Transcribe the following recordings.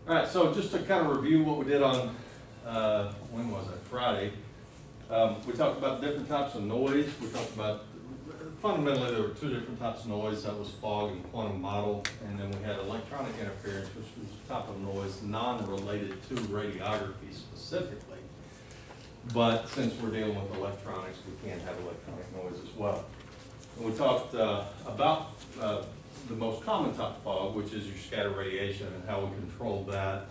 All right, so just to kind of review what we did on, when was it, Friday. We talked about different types of noise. We talked about, fundamentally there were two different types of noise. That was fog and quantum mottle. And then we had electronic interference, which was a type of noise non-related to radiography specifically. But since we're dealing with electronics, we can have electronic noise as well. And we talked about the most common type of fog, which is your scatter radiation, and how we control that.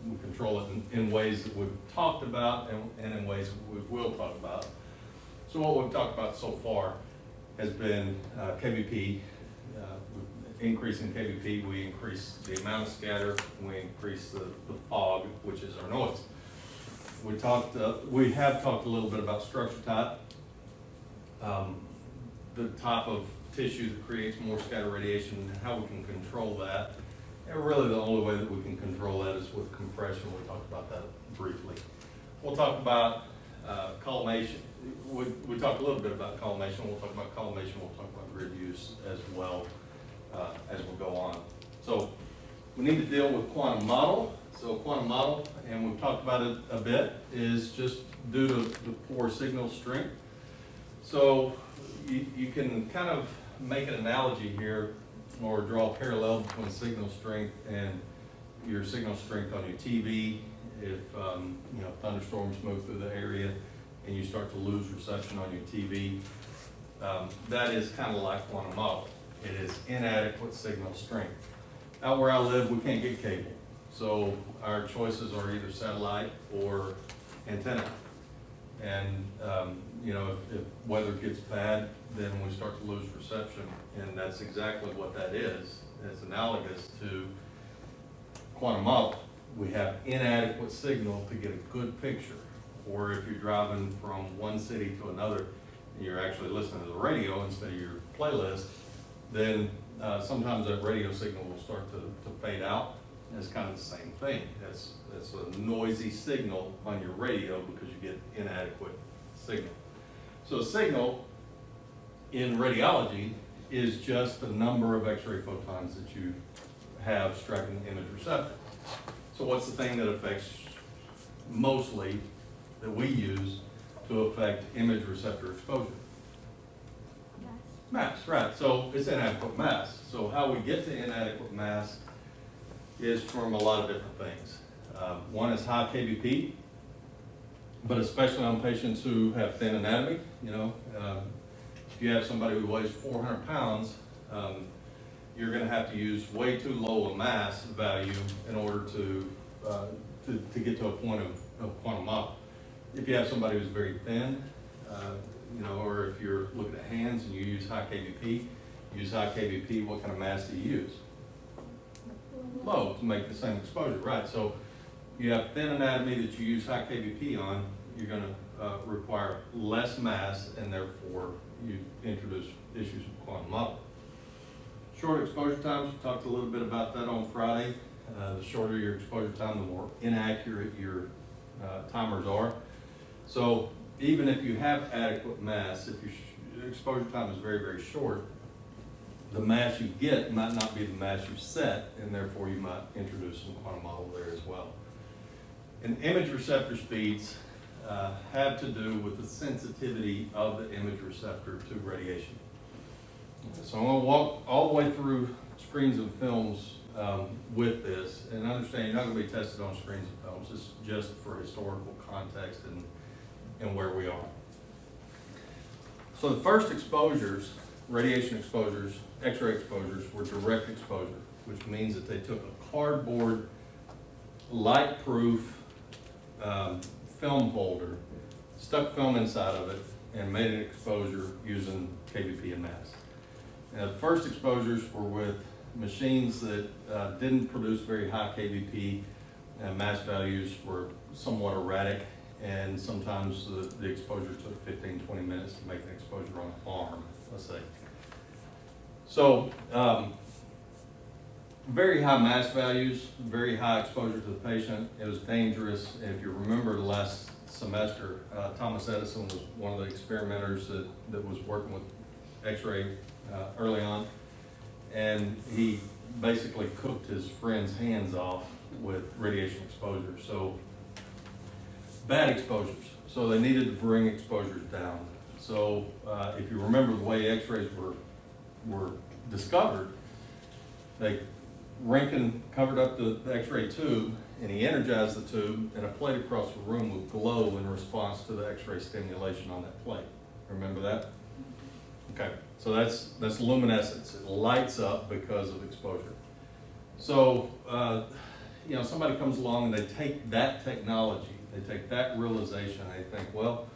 We control it in ways that we've talked about and in ways that we will talk about. So what we've talked about so far has been kVp. Increasing kVp, we increase the amount of scatter, we increase the fog, which is our noise. We have talked a little bit about structure type. The type of tissue that creates more scatter radiation and how we can control that. And really the only way that we can control that is with compression. We talked about that briefly. We'll talk about collimation. We talked a little bit about collimation. We'll talk about collimation. We'll talk about grid use as well as we go on. So we need to deal with quantum mottle. So quantum mottle, and we've talked about it a bit, is just due to the poor signal strength. So you can kind of make an analogy here or draw a parallel between signal strength and your signal strength on your TV. If thunderstorms move through the area and you start to lose reception on your TV, that is kind of like quantum mottle. It is inadequate signal strength. Out where I live, we can't get cable. So our choices are either satellite or antenna. And if weather gets bad, then we start to lose reception, and that's exactly what that is. It's analogous to quantum mottle. We have inadequate signal to get a good picture. Or if you're driving from one city to another, and you're actually listening to the radio instead of your playlist, then sometimes that radio signal will start to fade out. It's kind of the same thing. It's a noisy signal on your radio because you get inadequate signal. So a signal in radiology is just the number of X-ray photons that you have striking the image receptor. So what's the thing that affects mostly, that we use to affect image receptor exposure? Mass, right. So it's inadequate mass. So how we get to inadequate mass is from a lot of different things. One is high kVp, but especially on patients who have thin anatomy. If you have somebody who weighs 400 pounds, you're going to have to use way too low a mass value in order to get to a point of quantum mottle. If you have somebody who's very thin, or if you're looking at hands and you use high kVp, what kind of mass do you use? Low to make the same exposure, right? So you have thin anatomy that you use high kVp on, you're going to require less mass, and therefore you introduce issues with quantum mottle. Short exposure times, we talked a little bit about that on Friday. The shorter your exposure time, the more inaccurate your timers are. So even if you have adequate mass, if your exposure time is very, very short, the mass you get might not be the mass you set, and therefore you might introduce some quantum mottle there as well. And image receptor speeds have to do with the sensitivity of the image receptor to radiation. So I'm going to walk all the way through screens and films with this, and understand you're not going to be tested on screens and films. It's just for historical context and where we are. So the first exposures, radiation exposures, X-ray exposures, were direct exposure, which means that they took a cardboard, light-proof film holder, stuck film inside of it, and made an exposure using kVp and mass. And the first exposures were with machines that didn't produce very high kVp, and mass values were somewhat erratic, and sometimes the exposure took 15-20 minutes to make an exposure on an arm, let's say. So very high mass values, very high exposure to the patient. It was dangerous. And if you remember last semester, Thomas Edison was one of the experimenters that was working with X-ray early on. And he basically cooked his friend's hands off with radiation exposure. So bad exposures. So they needed to bring exposures down. So if you remember the way X-rays were discovered, Rankin covered up the X-ray tube, and he energized the tube, and a plate across the room would glow in response to the X-ray stimulation on that plate. Remember that? Okay, so that's luminescence. It lights up because of exposure. So, somebody comes along and they take that technology, they take that realization, and they think, well,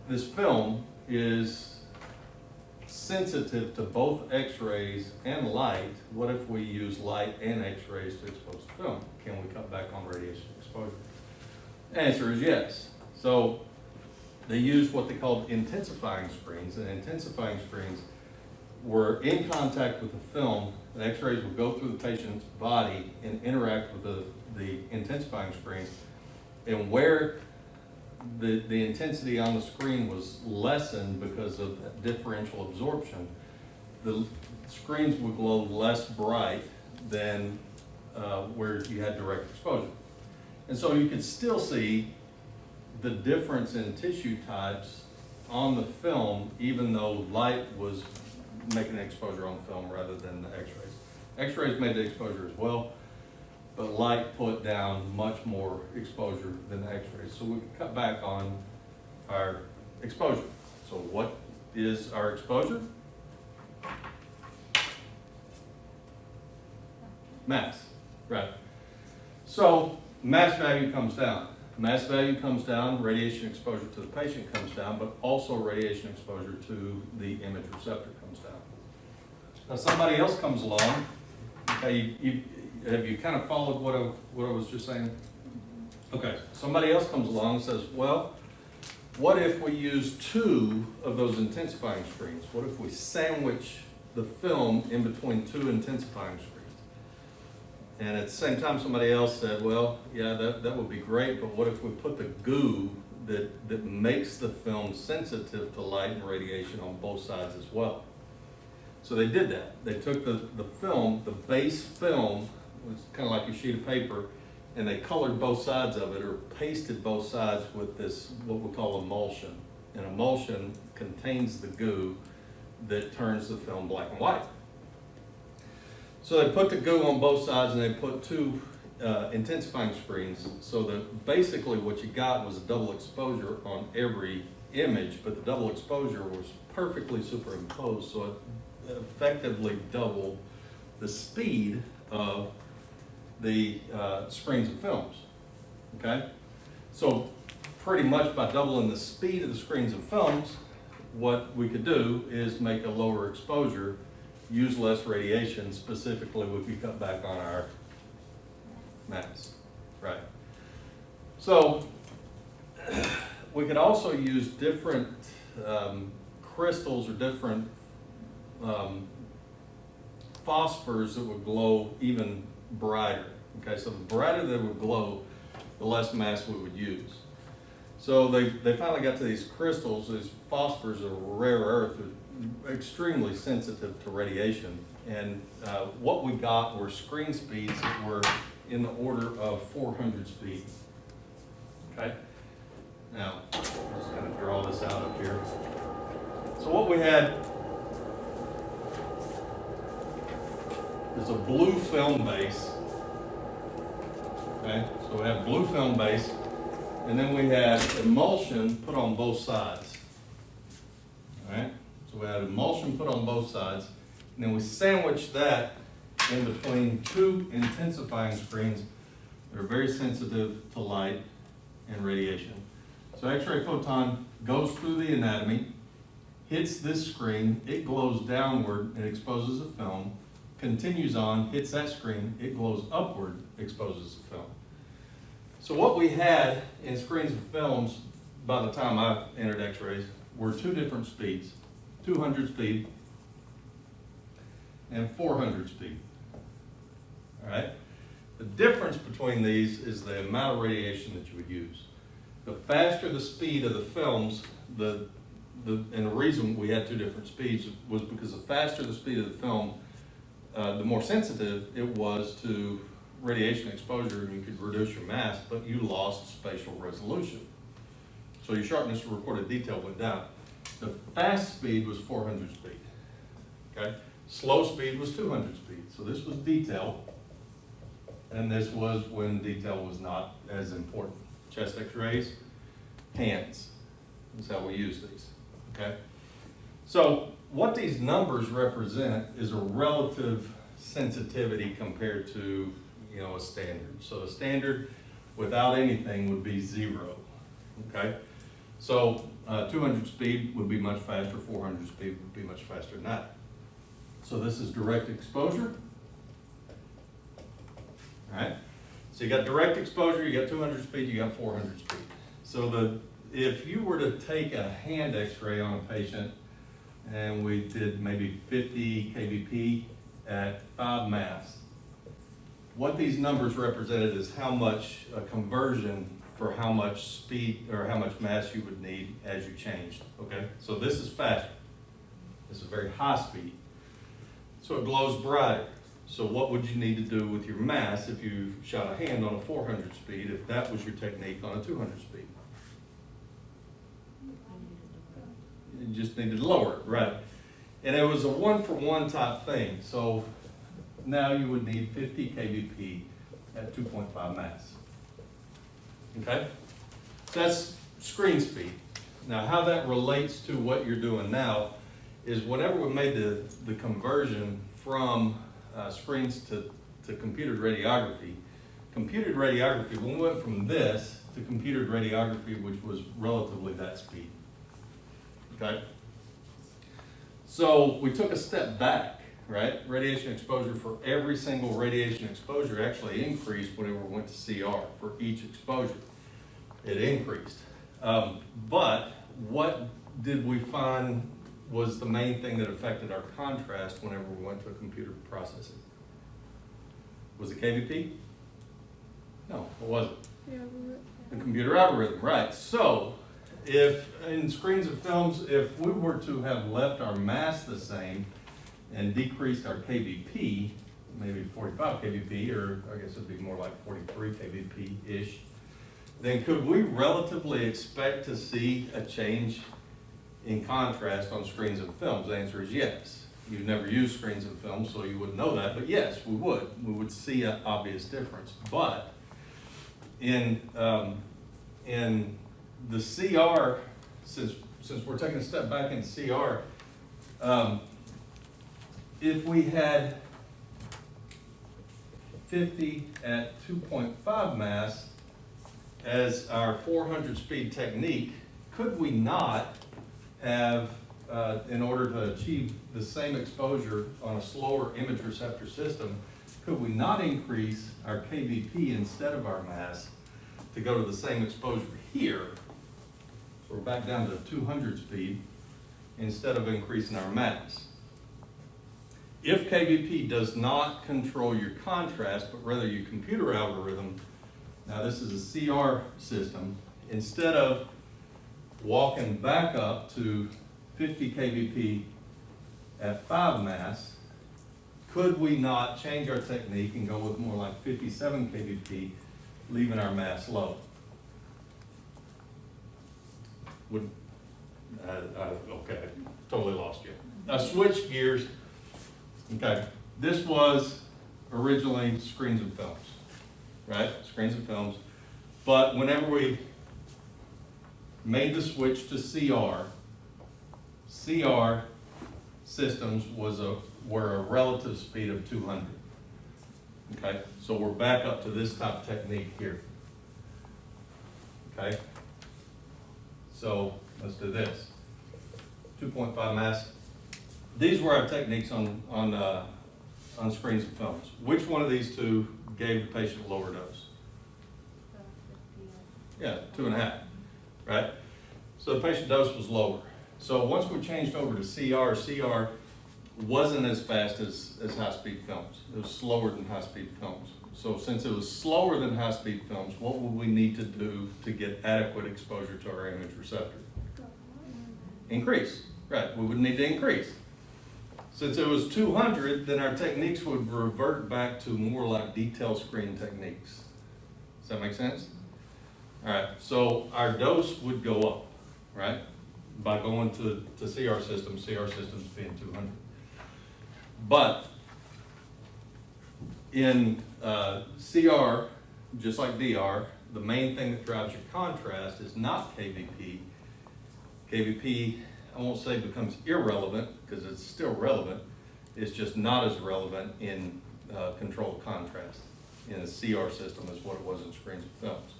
this film is sensitive to both X-rays and light. What if we use light and X-rays to expose the film? Can we cut back on radiation exposure? The answer is yes. So they used what they called intensifying screens, and intensifying screens were in contact with the film. The X-rays would go through the patient's body and interact with the intensifying screens, and where the intensity on the screen was lessened because of differential absorption, the screens would glow less bright than where you had direct exposure. And so you could still see the difference in tissue types on the film, even though light was making an exposure on film rather than the X-rays. X-rays made the exposure as well, but light put down much more exposure than the X-rays. So we could cut back on our exposure. So what is our exposure? Mass, right. So mass value comes down. Mass value comes down, radiation exposure to the patient comes down, but also radiation exposure to the image receptor comes down. Now somebody else comes along, okay, have you kind of followed what I was just saying? Okay, somebody else comes along and says, well, what if we use 2 of those intensifying screens? What if we sandwich the film in between 2 intensifying screens? And at the same time, somebody else said, well, yeah, that would be great, but what if we put the goo that makes the film sensitive to light and radiation on both sides as well? So they did that. They took the film, the base film, was kind of like a sheet of paper, and they colored both sides of it or pasted both sides with this, what we call emulsion. And emulsion contains the goo that turns the film black and white. So they put the goo on both sides and they put 2 intensifying screens, so that basically what you got was a double exposure on every image, but the double exposure was perfectly superimposed, so it effectively doubled the speed of the screens and films, okay? So pretty much by doubling the speed of the screens and films, what we could do is make a lower exposure, use less radiation. Specifically, we could cut back on our mass, right? So we could also use different crystals or different phosphors that would glow even brighter. Okay, so the brighter they would glow, the less mass we would use. So they finally got to these crystals. These phosphors are rare earth, extremely sensitive to radiation. And what we got were screen speeds that were in the order of 400 speed. Okay? Now, I'll just kind of draw this out up here. So what we had is a blue film base. Okay? So we have blue film base, and then we had emulsion put on both sides. All right? So we had emulsion put on both sides, and then we sandwiched that in between 2 intensifying screens that are very sensitive to light and radiation. So X-ray photon goes through the anatomy, hits this screen, it glows downward, it exposes the film, continues on, hits that screen, it glows upward, exposes the film. So what we had in screens and films by the time I entered X-rays were 2 different speeds, 200 speed and 400 speed. All right? The difference between these is the amount of radiation that you would use. The faster the speed of the films, and the reason we had 2 different speeds was because the faster the speed of the film, the more sensitive it was to radiation exposure, and you could reduce your mass, but you lost spatial resolution. So your sharpness of recorded detail went down. The fast speed was 400 speed, okay? Slow speed was 200 speed. So this was detail, and this was when detail was not as important. Chest x-rays, hands, is how we use these, okay? So what these numbers represent is a relative sensitivity compared to, you know, a standard. So a standard without anything would be 0, okay? So 200 speed would be much faster, 400 speed would be much faster than that. So this is direct exposure, all right? So you got direct exposure, you got 200 speed, you got 400 speed. So if you were to take a hand x-ray on a patient and we did maybe 50 kVp at 5 mass, what these numbers represented is how much a conversion for how much speed or how much mass you would need as you changed, okay? So this is faster. This is very high speed. So it glows brighter. So what would you need to do with your mass if you shot a hand on a 400 speed if that was your technique on a 200 speed? You just needed to lower it, right? And it was a 1-for-1 type thing. So now you would need 50 kVp at 2.5 mass. Okay? That's screen speed. Now how that relates to what you're doing now is whenever we made the conversion from screens to computed radiography, when we went from this to computed radiography, which was relatively that speed. Okay? So we took a step back, right? Radiation exposure for every single radiation exposure actually increased whenever we went to CR for each exposure. It increased. But what did we find was the main thing that affected our contrast whenever we went to a computer processing? Was it kVp? No, it wasn't. The computer algorithm, right. So if in screens and films, if we were to have left our mass the same and decreased our kVp, maybe 45 kVp, or I guess it'd be more like 43 kVp-ish, then could we relatively expect to see a change in contrast on screens and films? The answer is yes. You've never used screens and films, so you wouldn't know that, but yes, we would. We would see an obvious difference. But in the CR, since we're taking a step back in CR, if we had 50 at 2.5 mass as our 400 speed technique, could we not have, in order to achieve the same exposure on a slower image receptor system, could we not increase our kVp instead of our mass to go to the same exposure here? So we're back down to 200 speed instead of increasing our mass. If kVp does not control your contrast, but rather your computer algorithm, now this is a CR system, instead of walking back up to 50 kVp at 5 mass, could we not change our technique and go with more like 57 kVp, leaving our mass low? Okay, totally lost you. I switched gears. Okay, this was originally screens and films, right? Screens and films. But whenever we made the switch to CR systems were a relative speed of 200. Okay, so we're back up to this type of technique here. Okay, so let's do this. 2.5 mass. These were our techniques on screens and films. Which one of these two gave the patient a lower dose? Yeah, 2.5, right? So the patient dose was lower. So once we changed over to CR wasn't as fast as high-speed films. It was slower than high-speed films. So since it was slower than high-speed films, what would we need to do to get adequate exposure to our image receptor? Increase, right, we would need to increase. Since it was 200, then our techniques would revert back to more like detail screen techniques. Does that make sense? All right, so our dose would go up, right? By going to CR systems being 200. But in CR, just like DR, the main thing that drives your contrast is not kVp. kVp, I won't say becomes irrelevant, because it's still relevant. It's just not as relevant in controlled contrast in a CR system as what it was in screens and films.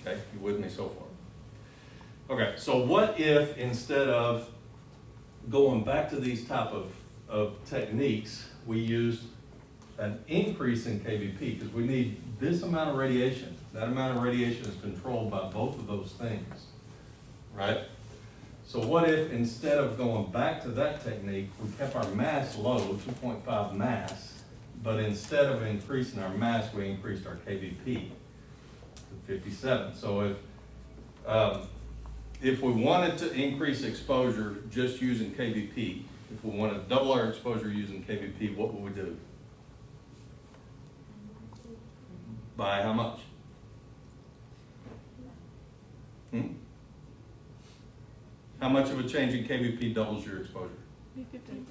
Okay, you with me so far? Okay, so what if instead of going back to these type of techniques, we used an increase in kVp, because we need this amount of radiation. That amount of radiation is controlled by both of those things, right? So what if instead of going back to that technique, we kept our mass low, 2.5 mass, but instead of increasing our mass, we increased our kVp to 57. So if we wanted to increase exposure just using kVp, if we want to double our exposure using kVp, what would we do? By how much? How much of a change in kVp doubles your exposure?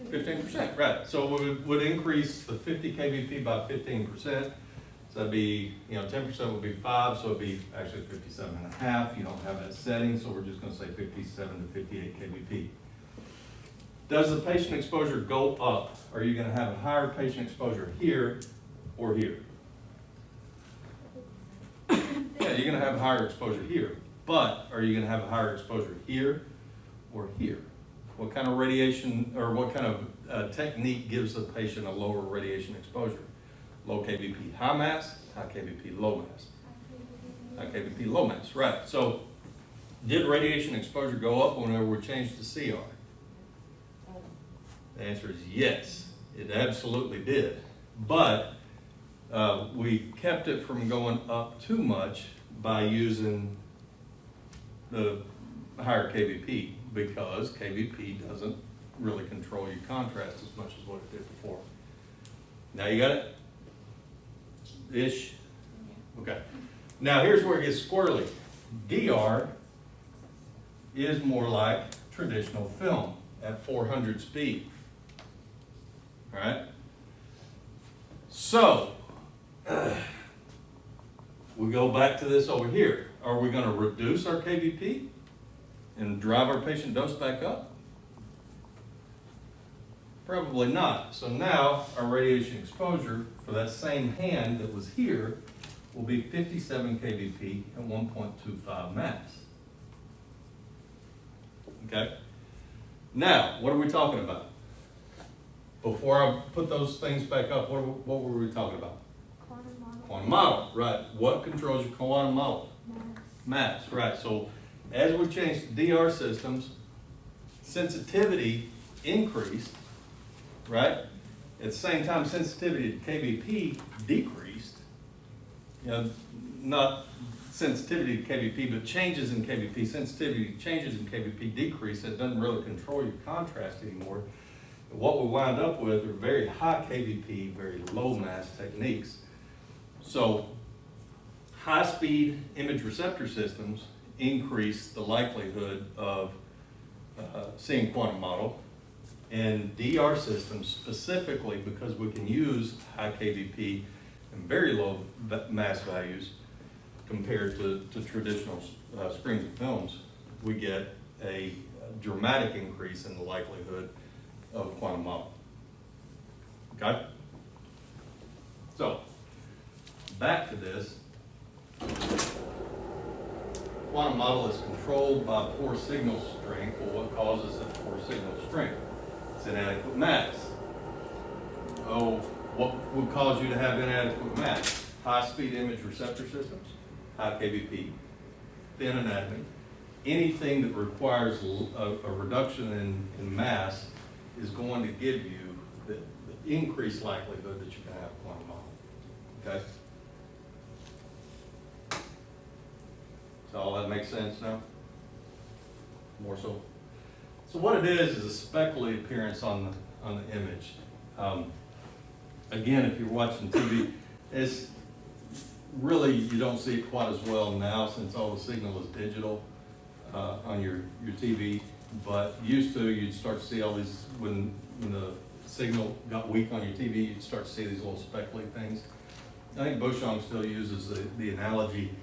15%, right. So we would increase the 50 kVp by 15%. So that'd be, 10% would be 5, so it'd be actually 57.5. You don't have that setting, so we're just going to say 57 to 58 kVp. Does the patient exposure go up? Are you going to have a higher patient exposure here or here? Yeah, you're going to have a higher exposure here, but are you going to have a higher exposure here or here? What kind of radiation or what kind of technique gives the patient a lower radiation exposure? Low kVp high mass, high kVp low mass. High kVp low mass, right. So did radiation exposure go up whenever we changed to CR? The answer is yes, it absolutely did. But we kept it from going up too much by using the higher kVp, because kVp doesn't really control your contrast as much as what it did before. Now you got it? Ish? Okay. Now here's where it gets squirrely. DR is more like traditional film at 400 speed. All right? So, we go back to this over here. Are we going to reduce our kVp and drive our patient dose back up? Probably not. So now our radiation exposure for that same hand that was here will be 57 kVp and 1.25 mass. Okay? Now, what are we talking about? Before I put those things back up, what were we talking about? Quantum model. Quantum model, right. What controls your quantum model? Mass, right. So as we changed to DR systems, sensitivity increased, right? At the same time, sensitivity to kVp decreased. Not sensitivity to kVp, but changes in kVp. Sensitivity changes in kVp decrease. It doesn't really control your contrast anymore. What we wind up with are very high kVp, very low mass techniques. So high-speed image receptor systems increase the likelihood of seeing quantum model, and DR systems specifically, because we can use high kVp and very low mass values compared to traditional screens and films, we get a dramatic increase in the likelihood of quantum model. Okay? So, back to this. Quantum model is controlled by poor signal strength. Well, what causes that poor signal strength? It's inadequate mass. Oh, what would cause you to have inadequate mass? High-speed image receptor systems, high kVp, thin anatomy. Anything that requires a reduction in mass is going to give you the increased likelihood that you can have a quantum model. Okay? So all that makes sense now? More so? So what it is a speckly appearance on on the image. Again, if you're watching TV, it's really, you don't see it quite as well now since all the signal is digital on your TV. But used to, you'd start to see all these, when the signal got weak on your TV, you'd start to see these little speckly things. I think Beauchamp still uses the analogy,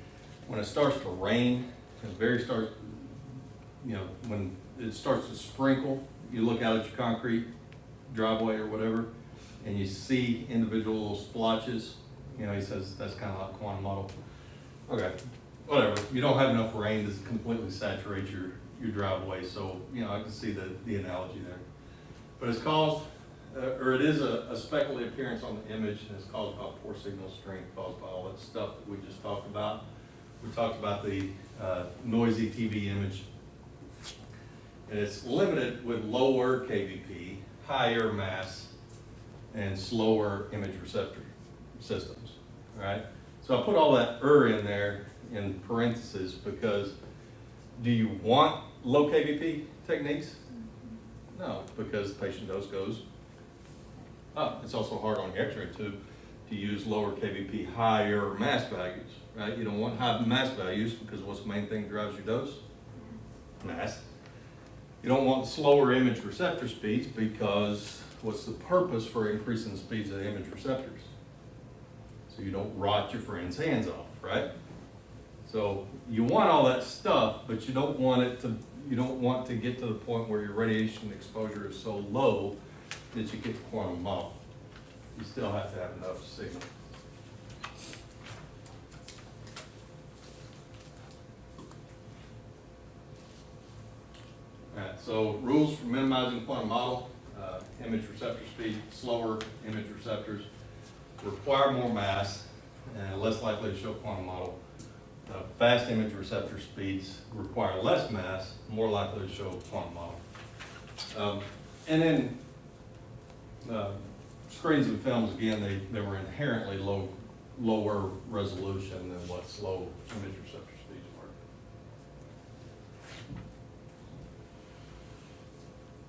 when it starts to rain, when it starts to sprinkle, you look out at your concrete driveway or whatever, and you see individual little splotches. He says that's kind of like quantum mottle. Okay, whatever. You don't have enough rain to completely saturate your driveway, so I can see the analogy there. But it's caused, or it is a speckly appearance on the image, and it's caused by poor signal strength, caused by all that stuff that we just talked about. We talked about the noisy TV image, and it's limited with lower kVp, higher mass, and slower image receptor systems. All right. So I put all that in there in parentheses because do you want low kVp techniques? No, because patient dose goes up. It's also hard on the X-ray tube to use lower kVp, higher mass values, right? You don't want high mass values because what's the main thing that drives your dose? Mass. You don't want slower image receptor speeds because what's the purpose for increasing the speeds of the image receptors? So you don't rot your friend's hands off, right? So you want all that stuff, but you don't want to get to the point where your radiation exposure is so low that you get quantum mottle. You still have to have enough signal. All right, so rules for minimizing quantum mottle, image receptor speed, slower image receptors, require more mass, and less likely to show quantum mottle. Fast image receptor speeds require less mass, more likely to show quantum mottle. And then screens and films, again, they were inherently lower resolution than what slow image receptor speeds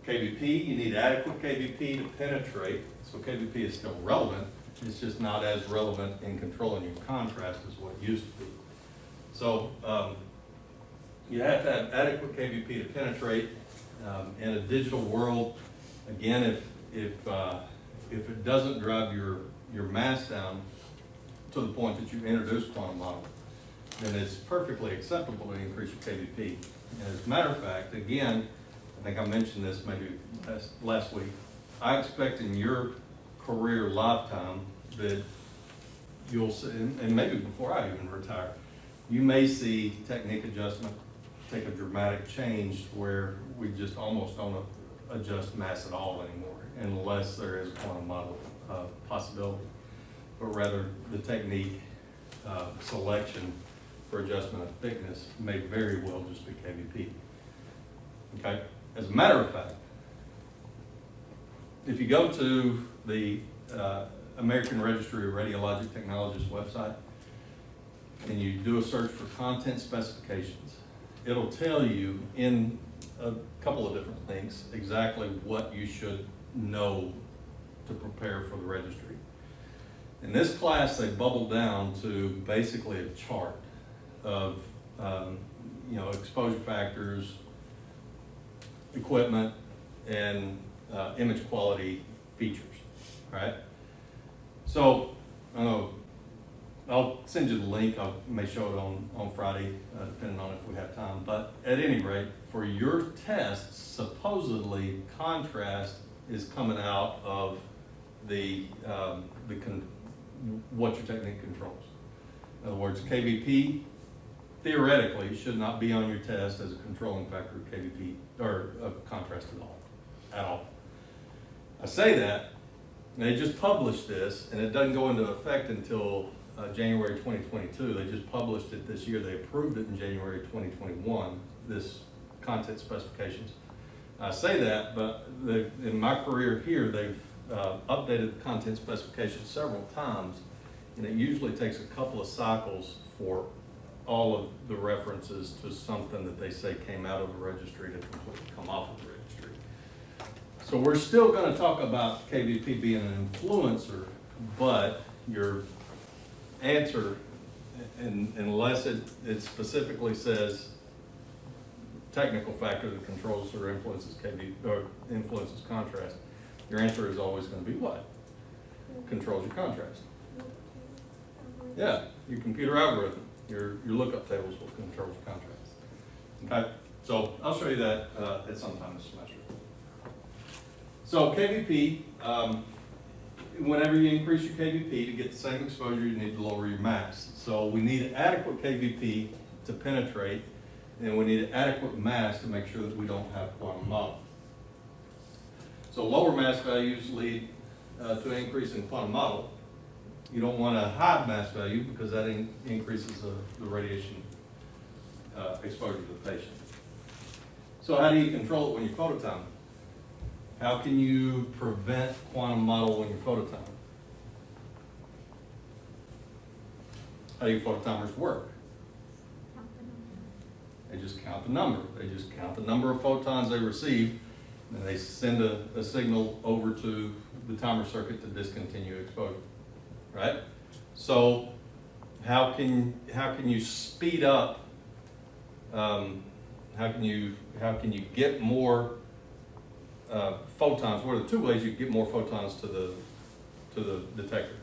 were. kVp, you need adequate kVp to penetrate, so kVp is still relevant, it's just not as relevant in controlling your contrast as what it used to be. So you have to have adequate kVp to penetrate. In a digital world, again, if it doesn't drive your mass down to the point that you introduce quantum mottle, then it's perfectly acceptable to increase your kVp. And as a matter of fact, again, I think I mentioned this maybe last week, I expect in your career lifetime that you'll see, and maybe before I even retire, you may see technique adjustment take a dramatic change where we just almost don't adjust mass at all anymore, unless there is a quantum mottle possibility. But rather, the technique selection for adjustment of thickness may very well just be kVp. Okay? As a matter of fact, if you go to the American Registry of Radiologic Technologists website, and you do a search for content specifications, it'll tell you in a couple of different links exactly what you should know to prepare for the registry. In this class, they bubbled down to basically a chart of exposure factors, equipment, and image quality features, right? So, I'll send you the link. I may show it on Friday, depending on if we have time. But at any rate, for your tests, supposedly contrast is coming out of what your technique controls. In other words, kVp theoretically should not be on your test as a controlling factor of kVp or of contrast at all. I say that, and they just published this, and it doesn't go into effect until January 2022. They just published it this year. They approved it in January 2021, this content specifications. I say that, but in my career here, they've updated the content specifications several times, and it usually takes a couple of cycles for all of the references to something that they say came out of the registry to completely come off of the registry. So we're still going to talk about kVp being an influencer, but your answer, unless it specifically says technical factor that controls or influences influences contrast, your answer is always going to be what? Controls your contrast. Yeah, your computer algorithm, your lookup tables will control your contrast. Okay, so I'll show you that at some time this semester. So kVp, whenever you increase your kVp to get the same exposure, you need to lower your mass. So we need adequate kVp to penetrate, and we need adequate mass to make sure that we don't have quantum mottle. So lower mass values lead to an increase in quantum mottle. You don't want a high mass value because that increases the radiation exposure to the patient. So how do you control it when you're phototiming? How can you prevent quantum mottle when you're phototiming? How do phototimers work? They just count the number. They just count the number of photons they receive, and they send a signal over to the timer circuit to discontinue exposure, right? So how can you speed up? How can you get more photons? What are the two ways you get more photons to the detector?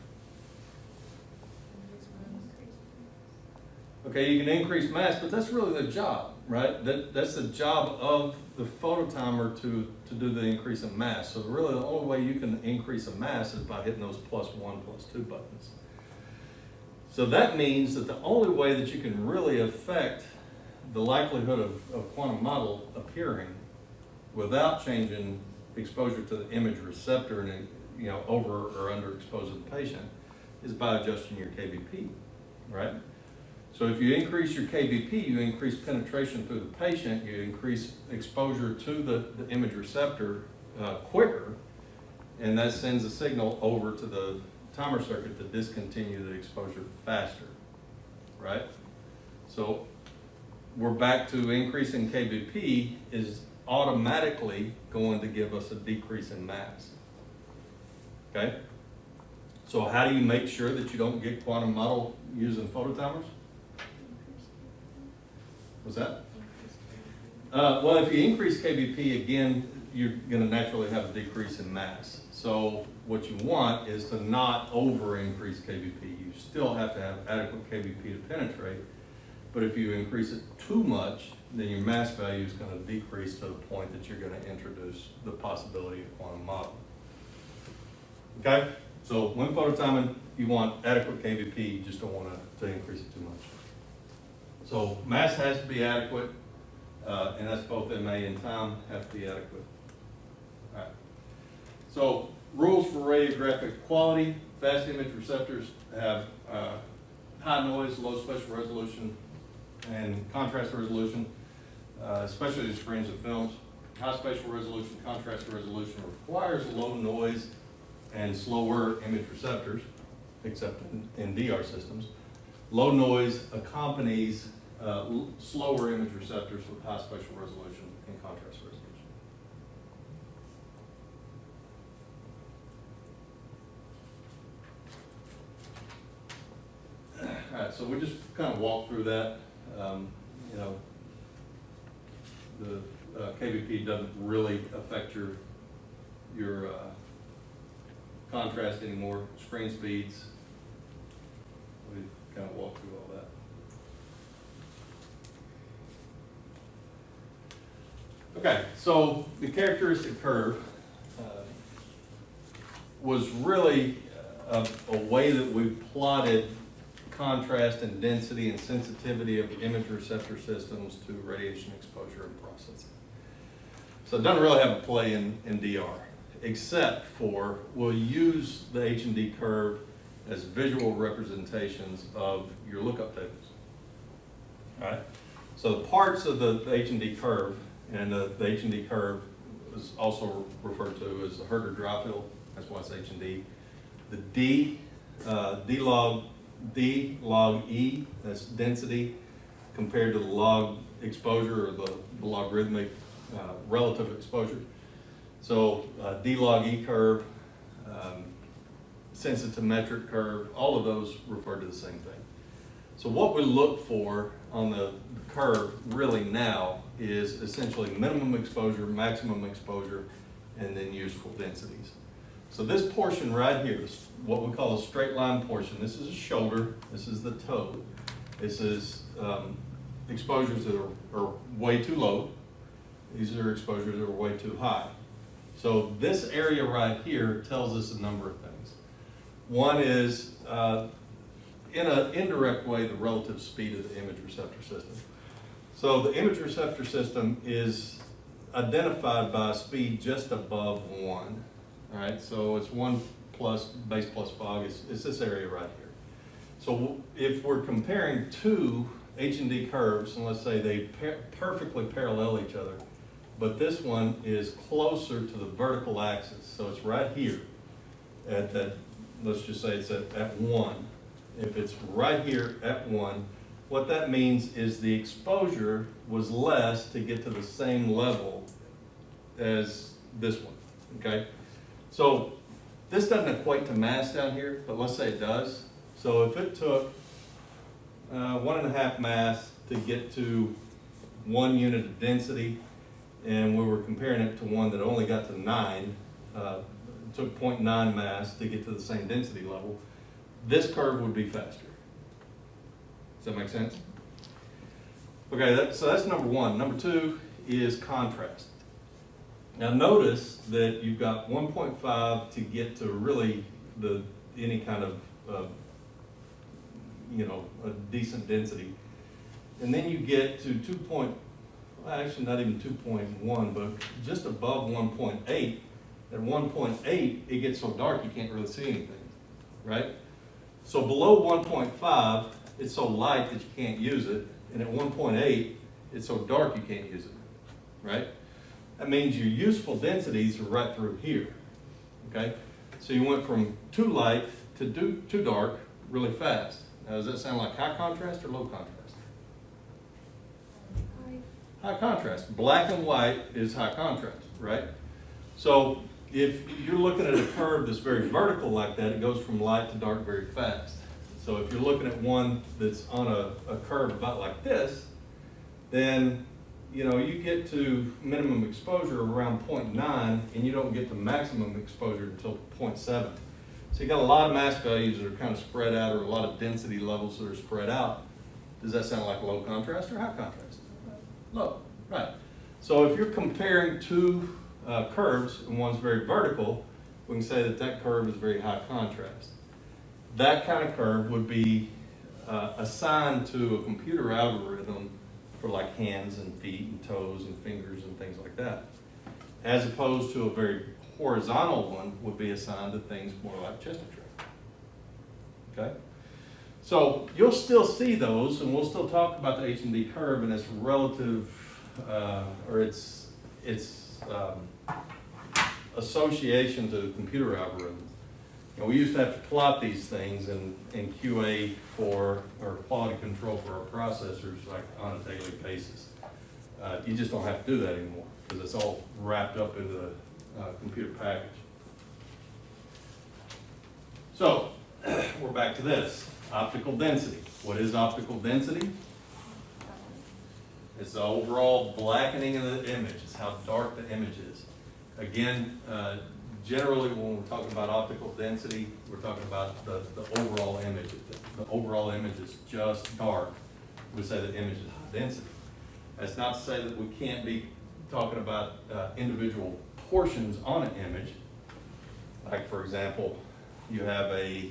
Okay, you can increase mass, but that's really the job, right? That's the job of the phototimer to do the increase in mass. So really the only way you can increase a mass is by hitting those +1, +2 buttons. So that means that the only way that you can really affect the likelihood of quantum mottle appearing without changing exposure to the image receptor and over or underexposing the patient is by adjusting your kVp, right? So if you increase your kVp, you increase penetration through the patient, you increase exposure to the image receptor quicker, and that sends a signal over to the timer circuit to discontinue the exposure faster, right? So we're back to increasing kVp is automatically going to give us a decrease in mass, okay? So how do you make sure that you don't get quantum mottle using phototimers? What's that? Well, if you increase kVp, again, you're going to naturally have a decrease in mass. So what you want is to not over increase kVp. You still have to have adequate kVp to penetrate, but if you increase it too much, then your mass value is going to decrease to the point that you're going to introduce the possibility of quantum mottle. Okay? So when phototiming, you want adequate kVp, you just don't want to increase it too much. So mass has to be adequate, and that's both MA and time have to be adequate. All right. So rules for radiographic quality: fast image receptors have high noise, low spatial resolution, and contrast resolution, especially in screens and films. High spatial resolution, contrast resolution requires low noise and slower image receptors, except in DR systems. Low noise accompanies slower image receptors with high spatial resolution and contrast resolution. All right, so we just kind of walk through that. The kVp doesn't really affect your contrast anymore. Screen speeds, we kind of walk through all that. Okay, so the characteristic curve was really a way that we plotted contrast and density and sensitivity of image receptor systems to radiation exposure and processing. So it doesn't really have a play in DR, except for we'll use the H&D curve as visual representations of your lookup tables. All right. So the parts of the H&D curve, and the H&D curve is also referred to as the Herter-Dreifield. That's why it's H&D. The D log E, that's density, compared to the log exposure or the logarithmic relative exposure. So D log E curve, sensitometric curve, all of those refer to the same thing. So what we look for on the curve really now is essentially minimum exposure, maximum exposure, and then useful densities. So this portion right here is what we call a straight line portion. This is a shoulder, this is the toe. This is exposures that are way too low. These are exposures that are way too high. So this area right here tells us a number of things. One is, in an indirect way, the relative speed of the image receptor system. So the image receptor system is identified by a speed just above 1. All right, so it's 1 plus base plus fog. It's this area right here. So if we're comparing two H&D curves, and let's say they perfectly parallel each other, but this one is closer to the vertical axis. So it's right here at that, let's just say it's at 1. If it's right here at 1, what that means is the exposure was less to get to the same level as this one, okay? So this doesn't equate to mass down here, but let's say it does. So if it took 1.5 mass to get to 1 unit of density, and we were comparing it to one that only got to 9, it took 0.9 mass to get to the same density level, this curve would be faster. Does that make sense? Okay, so that's number one. Number two is contrast. Now notice that you've got 1.5 to get to really any kind of a decent density, and then you get to actually not even 2.1, but just above 1.8. At 1.8, it gets so dark you can't really see anything, right? So below 1.5, it's so light that you can't use it, and at 1.8, it's so dark you can't use it, right? That means your useful densities are right through here, okay? So you went from too light to too dark really fast. Now, does that sound like high contrast or low contrast? High contrast. Black and white is high contrast, right? So if you're looking at a curve that's very vertical like that, it goes from light to dark very fast. So if you're looking at one that's on a curve about like this, then you get to minimum exposure around 0.9, and you don't get to maximum exposure until 0.7. So you got a lot of mass values that are kind of spread out, or a lot of density levels that are spread out. Does that sound like low contrast or high contrast? Low, right. So if you're comparing two curves, and one's very vertical, we can say that curve is very high contrast. That kind of curve would be assigned to a computer algorithm for like hands and feet and toes and fingers and things like that, as opposed to a very horizontal one would be assigned to things more like chest X-ray. Okay? So you'll still see those, and we'll still talk about the H&D curve and its relative, or its association to the computer algorithm. We used to have to plot these things in QA or quality control for our processors like on a daily basis. You just don't have to do that anymore because it's all wrapped up into the computer package. So we're back to this, optical density. What is optical density? It's the overall blackening of the image. It's how dark the image is. Again, generally when we're talking about optical density, we're talking about the overall image. If the overall image is just dark, we say the image is high density. That's not to say that we can't be talking about individual portions on an image. Like for example, you have a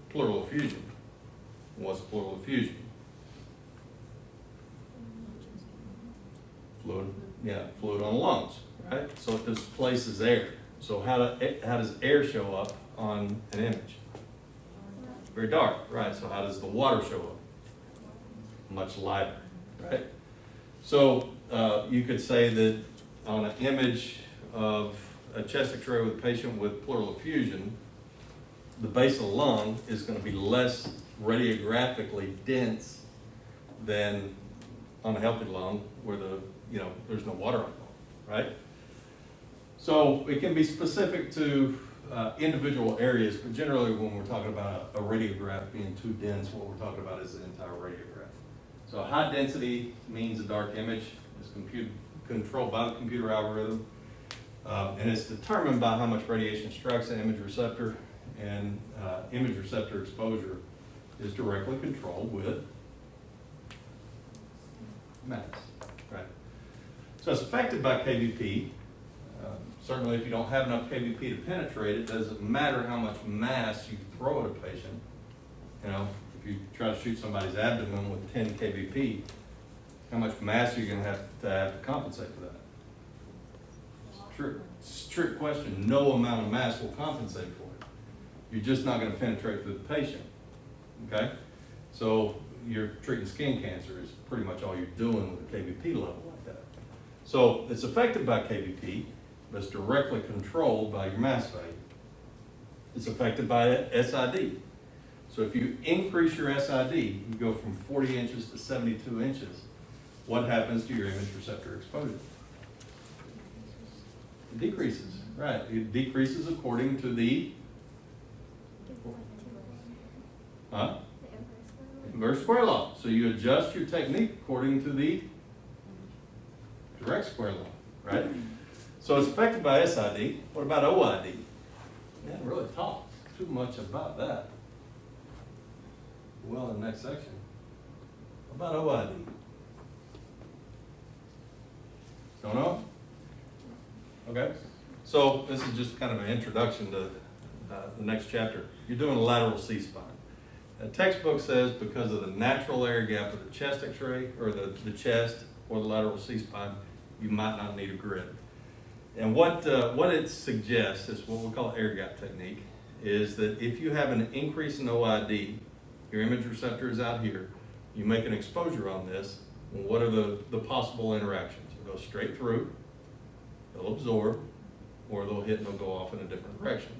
pleural effusion. What's pleural effusion? Fluid on the lungs, right? So it displaces air. So how does air show up on an image? Very dark, right? So how does the water show up? Much lighter, right? So you could say that on an image of a chest X-ray with a patient with pleural effusion, the base of the lung is going to be less radiographically dense than on a healthy lung where there's no water on the lung, right? So it can be specific to individual areas, but generally when we're talking about a radiograph being too dense, what we're talking about is the entire radiograph. So high density means a dark image. It's controlled by the computer algorithm. And it's determined by how much radiation strikes an image receptor, and image receptor exposure is directly controlled with mass, right? So it's affected by kVp. Certainly if you don't have enough kVp to penetrate, it doesn't matter how much mass you throw at a patient. You know, if you try to shoot somebody's abdomen with 10 kVp, how much mass are you going to have to compensate for that? It's a trick question. No amount of mass will compensate for it. You're just not going to penetrate through the patient, okay? So you're treating skin cancer is pretty much all you're doing with a kVp level like that. So it's affected by kVp, but it's directly controlled by your mass value. It's affected by SID. So if you increase your SID, you go from 40 inches to 72 inches, what happens to your image receptor exposure? It decreases, right? It decreases according to the inverse square law. So you adjust your technique according to the direct square law, right? So it's affected by SID. What about OID? We haven't really talked too much about that. Well, in the next section. What about OID? Don't know? Okay. So this is just kind of an introduction to the next chapter. You're doing a lateral C-spine. The textbook says because of the natural air gap of the chest x-ray, or the chest, or the lateral C-spine, you might not need a grid. And what it suggests is what we call air gap technique, is that if you have an increase in OID, your image receptor is out here, you make an exposure on this, well, what are the possible interactions? It'll go straight through, they'll absorb, or they'll hit and they'll go off in a different direction.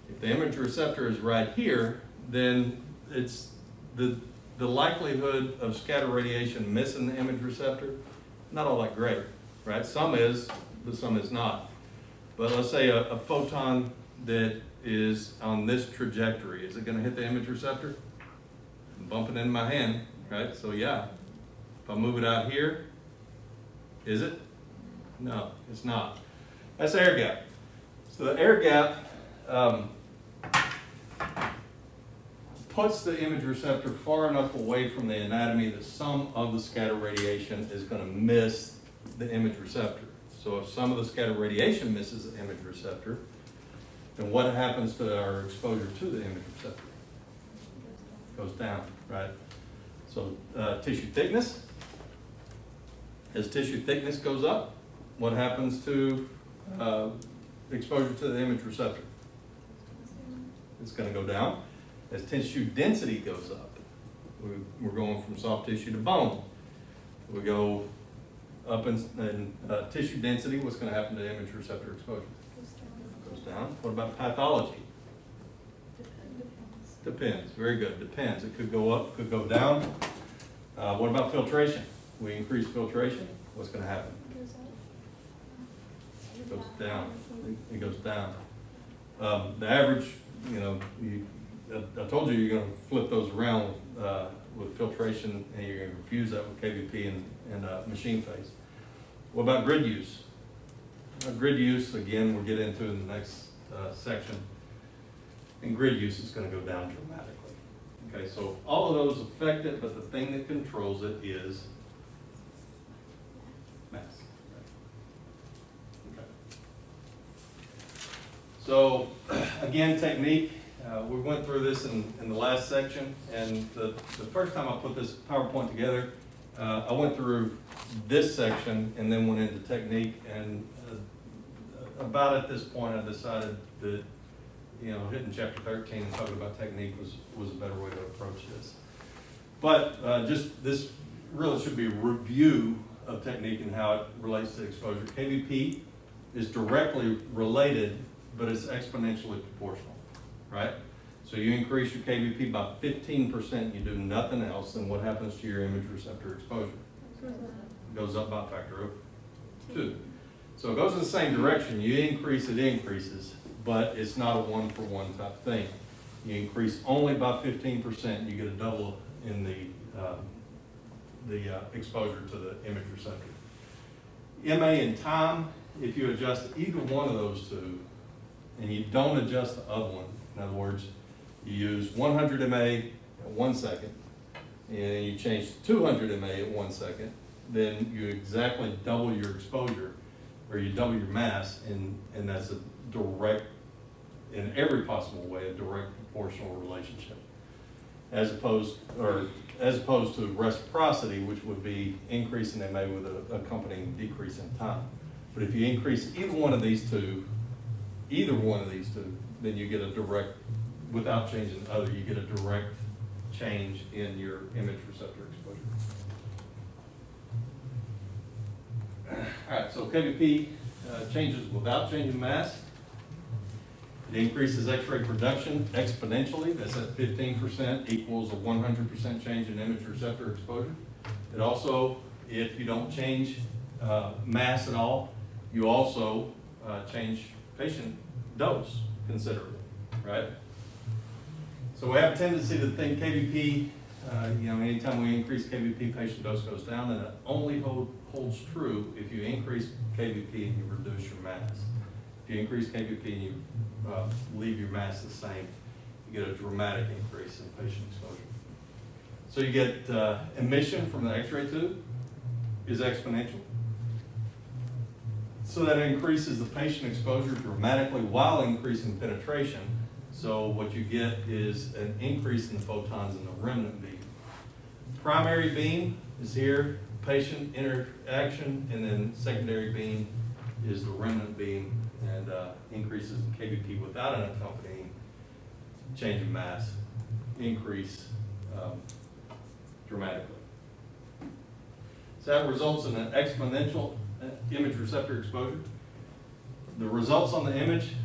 If the image receptor is right here, then it's the likelihood of scatter radiation missing the image receptor, not all that great, right? Some is, but some is not. But let's say a photon that is on this trajectory, is it going to hit the image receptor? I'm bumping into my hand, right? So yeah, if I move it out here, is it? No, it's not. That's air gap. So the air gap puts the image receptor far enough away from the anatomy that some of the scatter radiation is going to miss the image receptor. So if some of the scatter radiation misses the image receptor, then what happens to our exposure to the image receptor? It goes down, right? So tissue thickness. As tissue thickness goes up, what happens to exposure to the image receptor? It's going to go down. As tissue density goes up, we're going from soft tissue to bone. We go up in tissue density, what's going to happen to image receptor exposure? Goes down. What about pathology? Depends. Very good. Depends. It could go up, could go down. What about filtration? We increase filtration, what's going to happen? It goes down. It goes down. The average, you know, I told you you're going to flip those around with filtration, and you're going to infuse that with kVp and machine phase. What about grid use? Grid use, again, we'll get into in the next section. And grid use is going to go down dramatically. Okay, so all of those affect it, but the thing that controls it is mass. Okay. So again, technique. We went through this in the last section, and the first time I put this PowerPoint together, I went through this section and then went into technique, and about at this point I decided that, you know, hitting chapter 13 and talking about technique was a better way to approach this. But just this really should be a review of technique and how it relates to exposure. kVp is directly related, but it's exponentially proportional. Right? So you increase your kVp by 15%, you do nothing else, then what happens to your image receptor exposure? It goes up by a factor of 2. So it goes in the same direction. You increase, it increases, but it's not a one-for-one type thing. You increase only by 15%, you get a double in the exposure to the image receptor. MA and time, if you adjust either one of those two, and you don't adjust the other one, in other words, you use 100 MA at 1 second, and you change to 200 MA at 1 second, then you exactly double your exposure, or you double your mass, and that's a direct, in every possible way, a direct proportional relationship. As opposed to reciprocity, which would be increase in MA with an accompanying decrease in time. But if you increase either one of these two, then you get a direct, without changing the other, you get a direct change in your image receptor exposure. All right, so kVp changes without changing mass. It increases X-ray production exponentially. That's at 15% equals a 100% change in image receptor exposure. It also, if you don't change mass at all, you also change patient dose considerably, right? So we have a tendency to think kVp, anytime we increase kVp, patient dose goes down, and it only holds true if you increase kVp and you reduce your mass. If you increase kVp and you leave your mass the same, you get a dramatic increase in patient exposure. So you get emission from the X-ray tube is exponential. So that increases the patient exposure dramatically while increasing penetration. So what you get is an increase in the photons in the remnant beam. Primary beam is here, patient interaction, and then secondary beam is the remnant beam, and increases in kVp without an accompanying change in mass increase dramatically. So that results in an exponential image receptor exposure. The results on the image,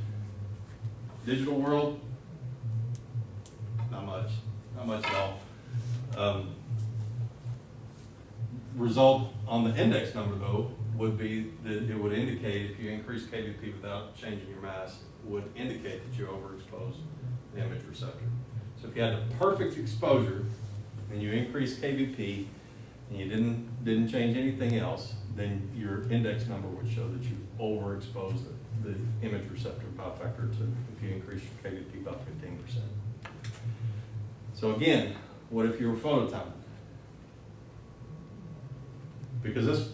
digital world, not much at all. Result on the index number though would be that it would indicate, if you increase kVp without changing your mass, would indicate that you overexposed the image receptor. So if you had the perfect exposure and you increased kVp and you didn't change anything else, then your index number would show that you overexposed the image receptor by a factor of 2 if you increase your kVp by 15%. So again, what if you were phototiming? Because that's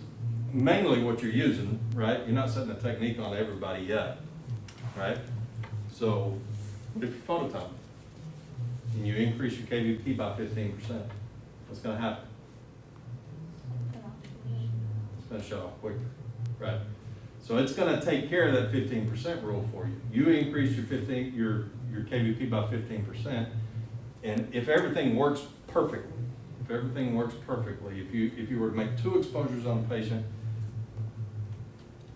mainly what you're using, right? You're not setting a technique on everybody yet, right? So what if you're phototiming and you increase your kVp by 15%? What's going to happen? It's going to shut off quicker, right? So it's going to take care of that 15% rule for you. You increase your kVp by 15%, and if everything works perfectly, if you were to make 2 exposures on a patient,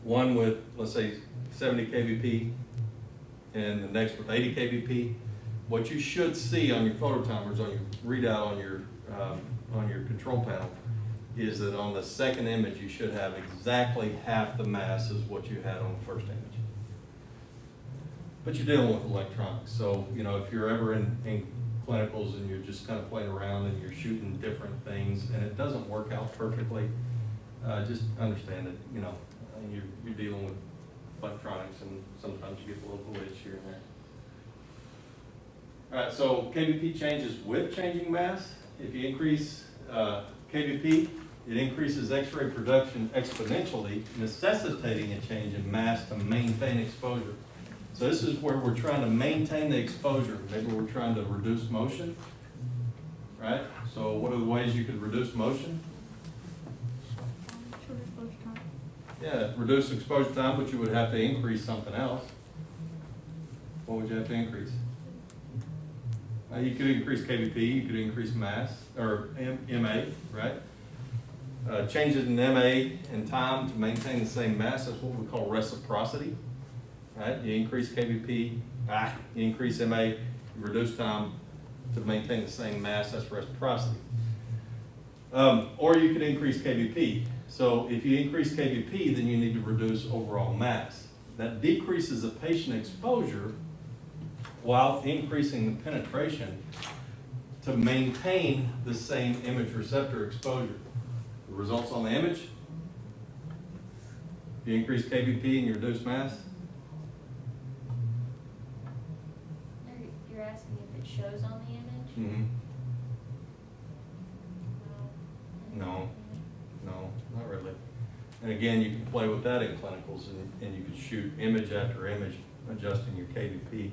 one with, let's say, 70 kVp and the next with 80 kVp, what you should see on your phototimers, on your readout on your control panel, is that on the second image you should have exactly half the mass as what you had on the first image. But you're dealing with electronics, so if you're ever in clinicals and you're just kind of playing around and you're shooting different things and it doesn't work out perfectly, just understand that you're dealing with electronics and sometimes you get a little glitch here and there. All right, so kVp changes with changing mass. If you increase kVp, it increases X-ray production exponentially, necessitating a change in mass to maintain exposure. So this is where we're trying to maintain the exposure. Maybe we're trying to reduce motion, right? So what are the ways you could reduce motion? Yeah, reduce exposure time, but you would have to increase something else. What would you have to increase? You could increase kVp, you could increase mass, or MA, right? Changes in MA and time to maintain the same mass, that's what we call reciprocity, right? You increase kVp, you increase MA, you reduce time to maintain the same mass, that's reciprocity. Or you could increase kVp. So if you increase kVp, then you need to reduce overall mass. That decreases the patient exposure while increasing the penetration to maintain the same image receptor exposure. The results on the image, if you increase kVp and you reduce mass, You're asking if it shows on the image? mm-hmm. No, not really. And again, you can play with that in clinicals, and you can shoot image after image, adjusting your kVp.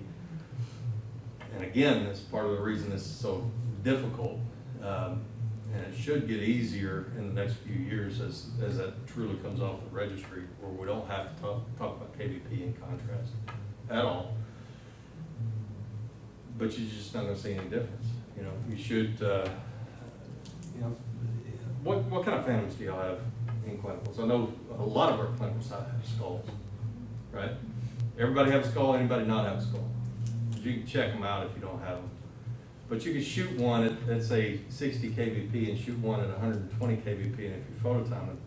And again, that's part of the reason this is so difficult. And it should get easier in the next few years as that truly comes off the registry, where we don't have to talk about kVp in contrast at all. But you're just not going to see any difference. You know, you should, you know, what kind of families do y'all have in clinicals? I know a lot of our clinicals have skulls, right? Everybody have a skull, anybody not have a skull? You can check them out if you don't have them. But you can shoot one at, let's say, 60 kVp and shoot one at 120 kVp, and if you phototime it,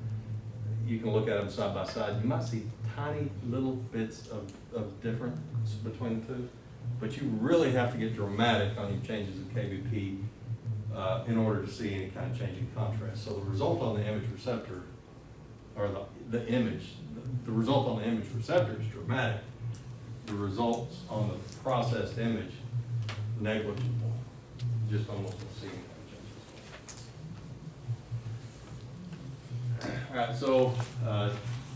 you can look at them side by side. You might see tiny little bits of difference between the two, but you really have to get dramatic on your changes in kVp in order to see any kind of change in contrast. So the result on the image receptor, or the image, the result on the image receptor is dramatic. The results on the processed image, negligible. Just almost don't see any kind of changes. All right, so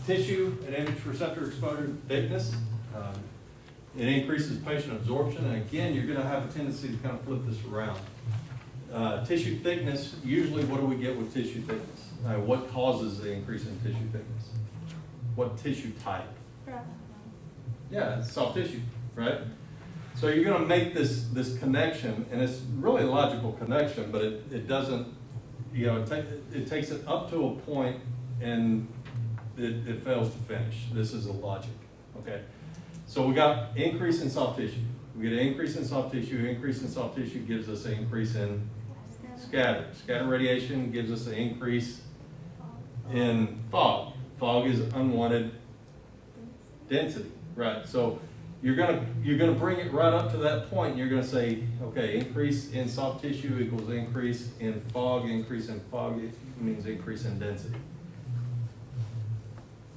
tissue and image receptor exposure thickness. It increases patient absorption, and again, you're going to have a tendency to kind of flip this around. Tissue thickness, usually what do we get with tissue thickness? What causes the increase in tissue thickness? What tissue type? Yeah, it's soft tissue, right? So you're going to make this connection, and it's really a logical connection, but it doesn't, you know, it takes it up to a point, and it fails to finish. This is a logic, okay? So we got increase in soft tissue. We get an increase in soft tissue. Increase in soft tissue gives us an increase in scatter. Scatter radiation gives us an increase in fog. Fog is unwanted density, right? So you're gonna bring it right up to that point, and you're gonna say, okay, increase in soft tissue equals increase in fog. Increase in fog means increase in density.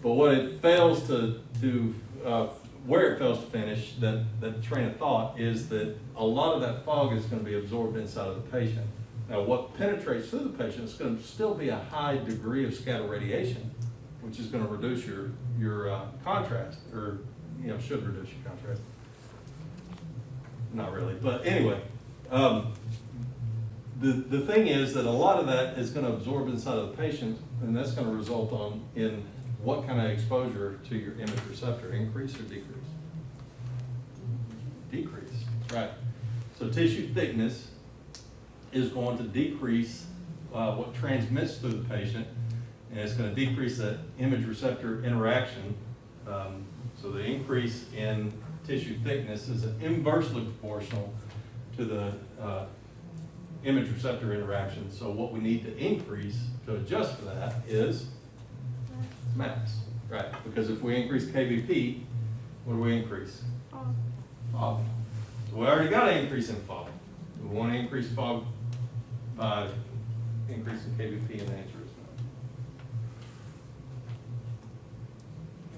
But what it fails to where it fails to finish, that train of thought, is that a lot of that fog is going to be absorbed inside of the patient. Now, what penetrates through the patient is going to still be a high degree of scatter radiation, which is going to reduce your contrast, or should reduce your contrast. Not really, but anyway, the thing is that a lot of that is going to absorb inside of the patient, and that's going to result in what kind of exposure to your image receptor, increase or decrease? Decrease, right. So tissue thickness is going to decrease what transmits through the patient, and it's going to decrease that image receptor interaction. So the increase in tissue thickness is inversely proportional to the image receptor interaction. So what we need to increase to adjust for that is mass, right? Because if we increase kVp, what do we increase? Fog. So we already got an increase in fog. We want to increase fog by increasing kVp, and the answer is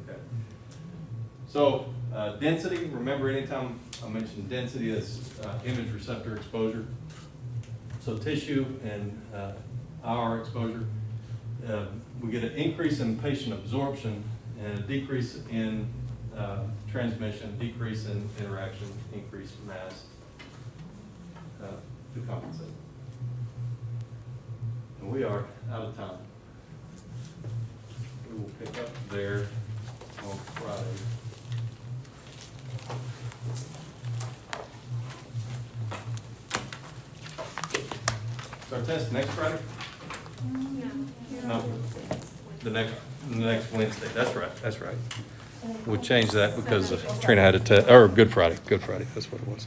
no. Okay. So density, remember anytime I mention density, that's image receptor exposure. So tissue and our exposure. We get an increase in patient absorption and a decrease in transmission, decrease in interaction, increase in mass to compensate. And we are out of time. We will pick up there on Friday. So our test next Friday? No, the next Wednesday. That's right. We'll change that because Trina had a test, or Good Friday. That's what it was.